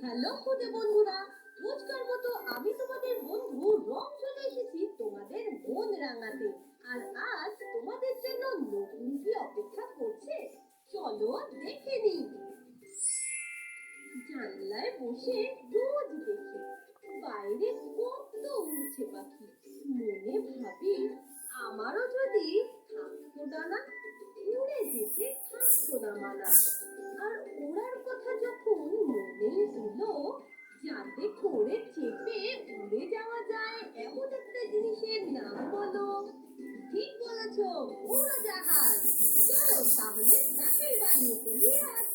Hello খুদে বন্ধুরা, রোজকার মতো আমি তোমাদের বন্ধু রং চলে এসেছি তোমাদের মন রাঙাতে। আর আজ তোমাদের জন্য নতুন কি অপেক্ষা করছে চলো দেখে নি। জানলায় বসে রোজ দেখি বাইরে কত উড়ছে পাখি, মনে ভাবি আমারও যদি থাকতো ডানা, উড়ে যেতে থাকতো না মানা। আর ওড়ার কথা যখন মনেই হলো, যাতে করে চেপে উড়ে যাওয়া যায় এমন একটা জিনিসের নাম বলো। ঠিক বলেছো, উড়োজাহাজ। চলো তাহলে তাকেই বানিয়ে ফেলি আজ।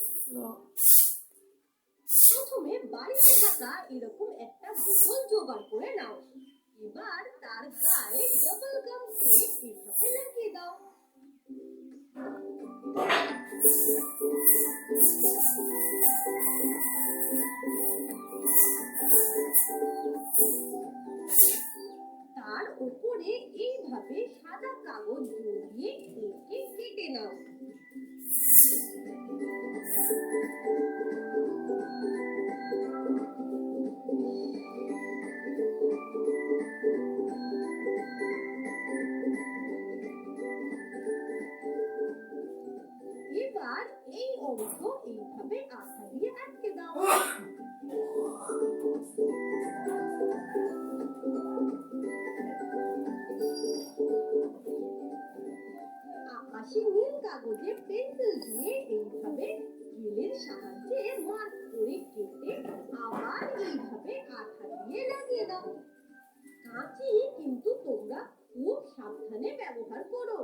প্রথমে বাড়িতে থাকা এরকম একটা বোতল জোগাড় করে নাও। এবার তার গায়ে ডাবল গাম টেপ এভাবে লাগিয়ে দাও। তার উপরে এইভাবে সাদা কাগজ জড়িয়ে একে কেটে নাও। এবার এই অংশ এইভাবে আঠা দিয়ে আটকে দাও। আকাশি নীল কাগজে পেন্সিল দিয়ে এইভাবে স্কেলের সাহায্যে মার্ক করে কেটে আবার এইভাবে আঠা দিয়ে লাগিয়ে দাও। কাঁচি কিন্তু তোমরা খুব সাবধানে ব্যবহার করো।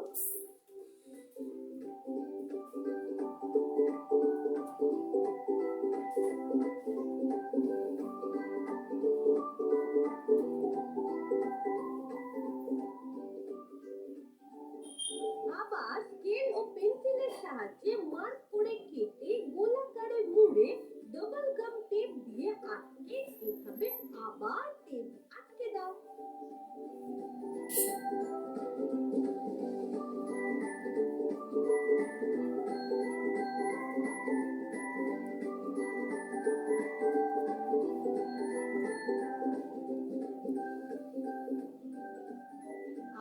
আবার স্কেল ও পেন্সিলের সাহায্যে মার্ক করে কেটে গোলাকারে মুড়ে ডাবল গাম টেপ দিয়ে আটকে এভাবে আবার টেপ আটকে দাও।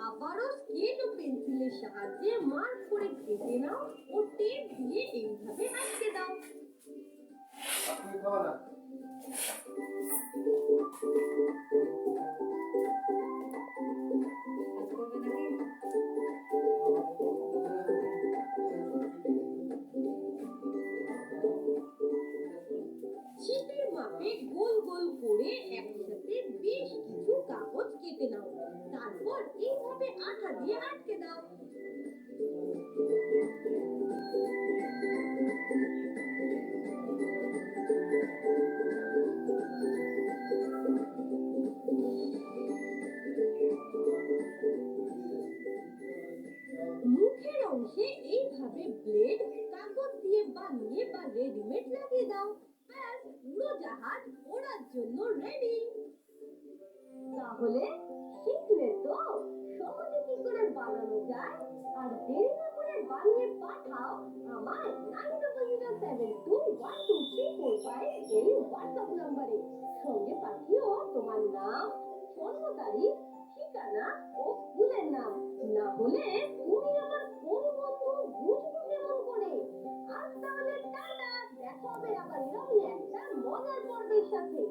আবারও স্কেল ও পেন্সিলের সাহায্যে মার্ক করে কেটে নাও ও টেপ দিয়ে এইভাবে আটকে দাও। ছিপের মাপে গোল গোল করে একসাথে বেশ কিছু কাগজ কেটে নাও। তারপর এইভাবে আঠা দিয়ে আটকে দাও। মুখের অংশে এইভাবে ব্লেড কাগজ দিয়ে বানিয়ে বা রেডিমেড লাগিয়ে দাও। ব্যাস, উড়োজাহাজ ওড়ার জন্য রেডি। তাহলে শিখলে তো সহজে কি করে বানানো যায়। আর দেরি না করে বানিয়ে পাঠাও আমার 9007212345 এই হোয়াটসঅ্যাপ নম্বরে। সঙ্গে পাঠিও তোমার নাম, জন্ম তারিখ, ঠিকানা ও স্কুলের নাম। না হলে তুমি আমার কোন বন্ধু বুঝবো কেমন করে। আজ তাহলে টাটা, দেখা হবে আবার এরকম একটা মজার পর্বের সাথে।